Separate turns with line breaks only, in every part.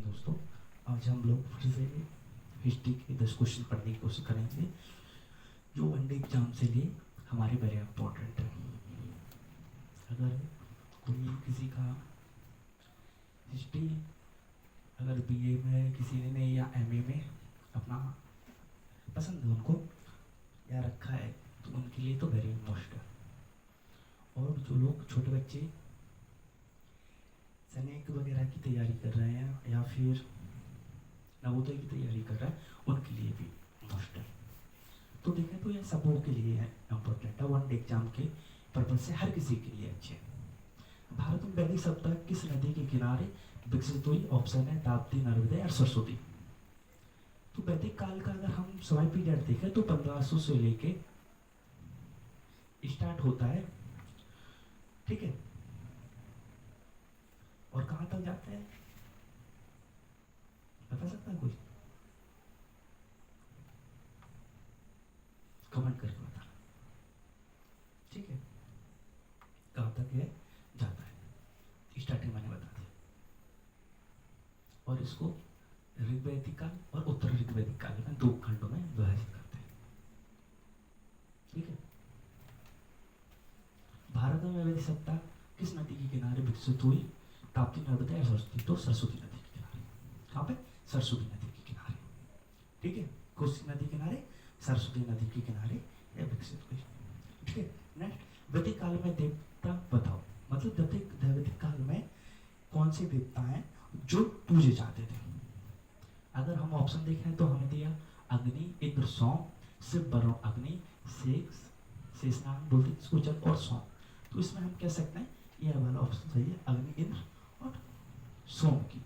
दोस्तों, आज हम लोग फिर से हिस्ट्री के 10 क्वेश्चन पढ़ने की कोशिश करेंगे जो वनडे एग्जाम से लिए हमारे वेरी इम्पोर्टेंट है। अगर कोई किसी का हिस्ट्री अगर बीए में किसी ने या एमए में अपना पसंद है उनको या रखा है तो उनके लिए तो वेरी मस्ट है। और जो लोग छोटे बच्चे सैनिक वगैरह की तैयारी कर रहे हैं या फिर नवोदय की तैयारी कर रहे हैं उनके लिए भी मस्ट है। तो देखें तो ये सबों के लिए इम्पोर्टेंट है, वन डे एग्जाम के पर्पज से हर किसी के लिए अच्छे हैं। भारत में वैदिक सभ्यता किस नदी के किनारे विकसित हुई? ऑप्शन है ताप्ती, नर्मदा और सरस्वती। तो वैदिक काल का अगर हम समय पीरियड देखें तो 1500 से लेके स्टार्ट होता है, ठीक है, और कहां तक जाता है बता सकता है कोई? कमेंट करके बताना, ठीक है, कहां तक ये जाता है। स्टार्टिंग मैंने बता दिया। और इसको ऋग्वैदिक काल और उत्तर ऋग्वैदिक काल में दो खंडों में विभाजित करते हैं, ठीक है। भारत में वैदिक सभ्यता किस नदी के किनारे विकसित हुई? ताप्ती, नर्मदा या सरस्वती? तो सरस्वती नदी के किनारे। कहाँ पे? सरस्वती नदी के किनारे, ठीक है। कोसी नदी किनारे, सरस्वती नदी के किनारे यह विकसित हुई, ठीक है। नेक्स्ट, वैदिक काल में देवता बताओ, मतलब वैदिक काल में कौन से देवता हैं जो पूजे जाते थे? अगर हम ऑप्शन देखें तो हमें दिया अग्नि, इंद्र, सोम, शिव, वरुण, अग्नि, शेषनाग बोलते इसको, जल और सोम। तो इसमें हम कह सकते हैं यह वाला ऑप्शन सही है, अग्नि, इंद्र और सोम की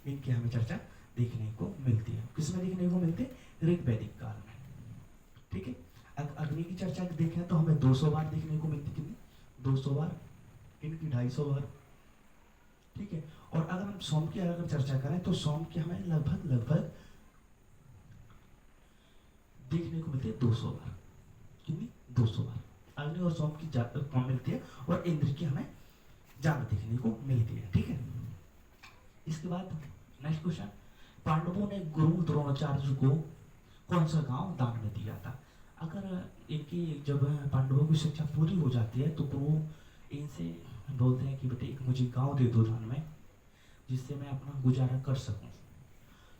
इनकी हमें चर्चा देखने को मिलती है। किसमें देखने को मिलती है? ऋग्वैदिक काल में, ठीक है। अग्नि की चर्चा देखें तो हमें 200 बार देखने को मिलती, कितनी? 200 बार, इनकी 250 बार, ठीक है। और अगर हम सोम की अगर चर्चा करें तो सोम की हमें लगभग देखने को मिलती है 200 बार, कितनी? 200 बार अग्नि और सोम की कम मिलती है और इंद्र की हमें ज्यादा देखने को मिलती है, ठीक है। इसके बाद नेक्स्ट क्वेश्चन, पांडवों ने गुरु द्रोणाचार्य को कौन सा गांव दान में दिया था? अगर इनकी जब पांडवों की शिक्षा पूरी हो जाती है तो गुरु इनसे बोलते हैं कि बेटे एक मुझे गांव दे दो दान में जिससे मैं अपना गुजारा कर सकूं।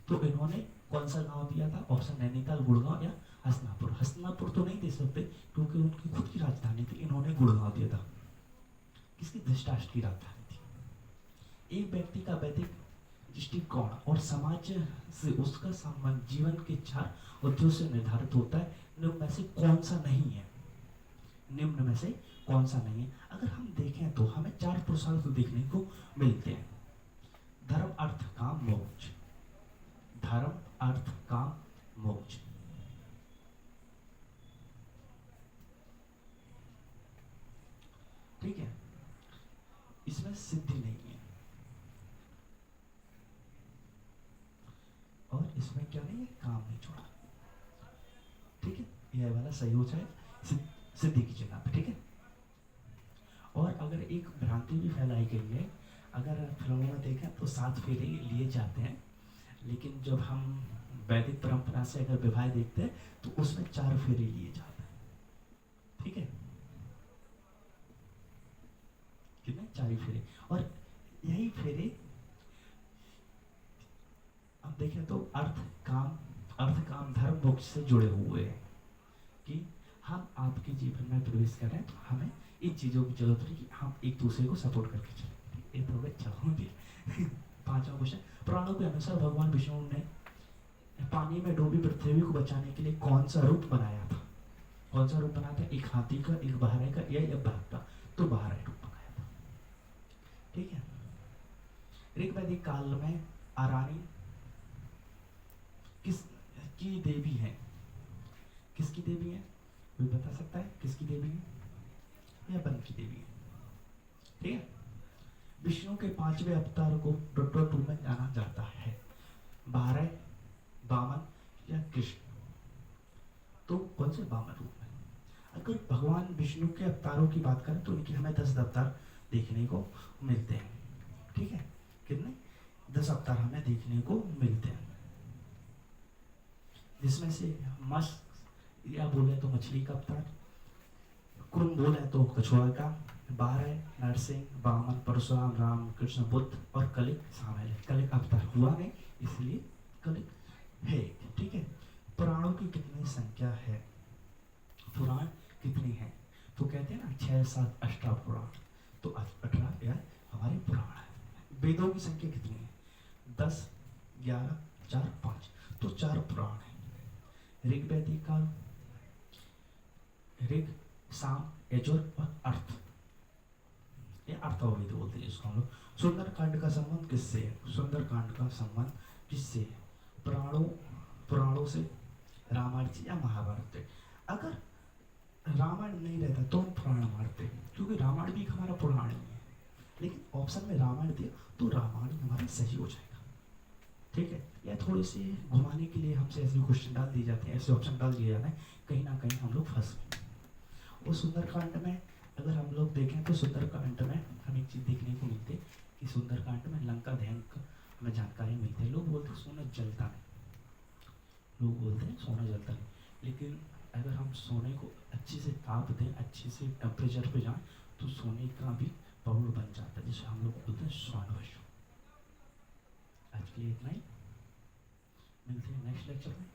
तो इन्होंने कौन सा गांव दिया था? ऑप्शन नैनीताल, गुड़गांव या हस्तिनापुर। हस्तिनापुर तो नहीं दे सकते क्योंकि उनकी खुद की राजधानी थी, इन्होंने गुड़गांव दिया था। किसकी? धृतराष्ट्र की राजधानी थी। एक व्यक्ति का वैदिक दृष्टिकोण और समाज से उसका संबंध जीवन के 4 उद्देश्यों से निर्धारित होता है। निम्न में से कौन सा नहीं है? निम्न में से कौन सा नहीं है? अगर हम देखें तो हमें 4 पुरुषार्थ देखने को मिलते हैं, धर्म, अर्थ, काम, मोक्ष। धर्म, अर्थ, काम, मोक्ष, ठीक है। इसमें सिद्धि नहीं है और इसमें क्या नहीं है? काम नहीं छोड़ा, ठीक है। यह वाला सही हो जाए सिद्धि की जगह पे, ठीक है। और अगर एक भ्रांति भी फैलाई गई है, अगर फिल्मों में देखें तो 7 फेरे लिए जाते हैं, लेकिन जब हम वैदिक परंपरा से अगर विवाह देखते हैं तो उसमें 4 फेरे लिए जाते हैं, ठीक है। कितने? 4 फेरे। और यही फेरे अब देखें तो अर्थ काम धर्म मोक्ष से जुड़े हुए हैं कि हम आपके जीवन में प्रवेश करें तो हमें इन चीजों की जरूरत है कि हम एक दूसरे को सपोर्ट करके चलें। ये तो अच्छा हो गया। 5वां क्वेश्चन, पुराणों के अनुसार भगवान विष्णु ने पानी में डूबी पृथ्वी को बचाने के लिए कौन सा रूप बनाया था? कौन सा रूप बनाया था? एक हाथी का, एक बहरे का या बाघ का? तो बहरे रूप बनाया था, ठीक है। ऋग्वैदिक काल में आरानी किस की देवी है? किसकी देवी है? कोई बता सकता है किसकी देवी है? या वन की देवी है, ठीक है। विष्णु के 5वें अवतार को डॉक्टर 2 में जाना जाता है, 12, वामन या कृष्ण? तो कौन से? वामन रूप में। अगर भगवान विष्णु के अवतारों की बात करें तो इनके हमें 10 अवतार देखने को मिलते हैं, ठीक है। कितने? 10 अवतार अवतार हमें देखने को मिलते हैं, जिसमें से मत्स्य या बोले तो मछली का अवतार, कुर्म बोले तो कछुआ का, 12 नरसिंह, वामन, परशुराम, राम, कृष्ण, बुद्ध और कलिक शामिल है। कलिक अवतार हुआ नहीं इसलिए कलिक है, ठीक है। पुराणों की कितनी संख्या है, पुराण कितनी है, तो कहते हैं ना 6, 7, 8 पुराण, तो 18 यह हमारे पुराण है। वेदों की संख्या कितनी है, 10, 11, 4, 5, तो 4 पुराण है। ऋग्वैदिक काल, ऋग, साम, यजुर और अर्थ, ये अर्थवेद बोलते हैं इसको हम लोग। सुंदरकांड का संबंध किससे है, सुंदरकांड का संबंध किससे है, पुराणों से, रामायण से या महाभारत से। अगर रामायण नहीं रहता तो हम पुराण मानते, क्योंकि रामायण भी हमारा पुराण ही है, लेकिन ऑप्शन में रामायण दिया तो रामायण हमारा सही हो जाएगा, ठीक है। या थोड़े से घुमाने के लिए हमसे ऐसे क्वेश्चन डाल दिए जाते हैं, ऐसे ऑप्शन डाल दिए जाते हैं, कहीं ना कहीं हम लोग फंस गए। और सुंदरकांड में अगर हम लोग देखें तो सुंदरकांड में हमें एक चीज़ देखने को मिलती है कि सुंदरकांड में लंका दहन का हमें जानकारी मिलती है। लोग बोलते हैं सोना जलता नहीं, लोग बोलते हैं सोना जलता नहीं, लेकिन अगर हम सोने को अच्छे से ताप दें, अच्छे से टेम्परेचर पे जाएं, तो सोने का भी पाउडर बन जाता है, जिसे हम लोग बोलते हैं स्वर्ण। आज के लिए इतना ही, मिलते हैं नेक्स्ट लेक्चर में।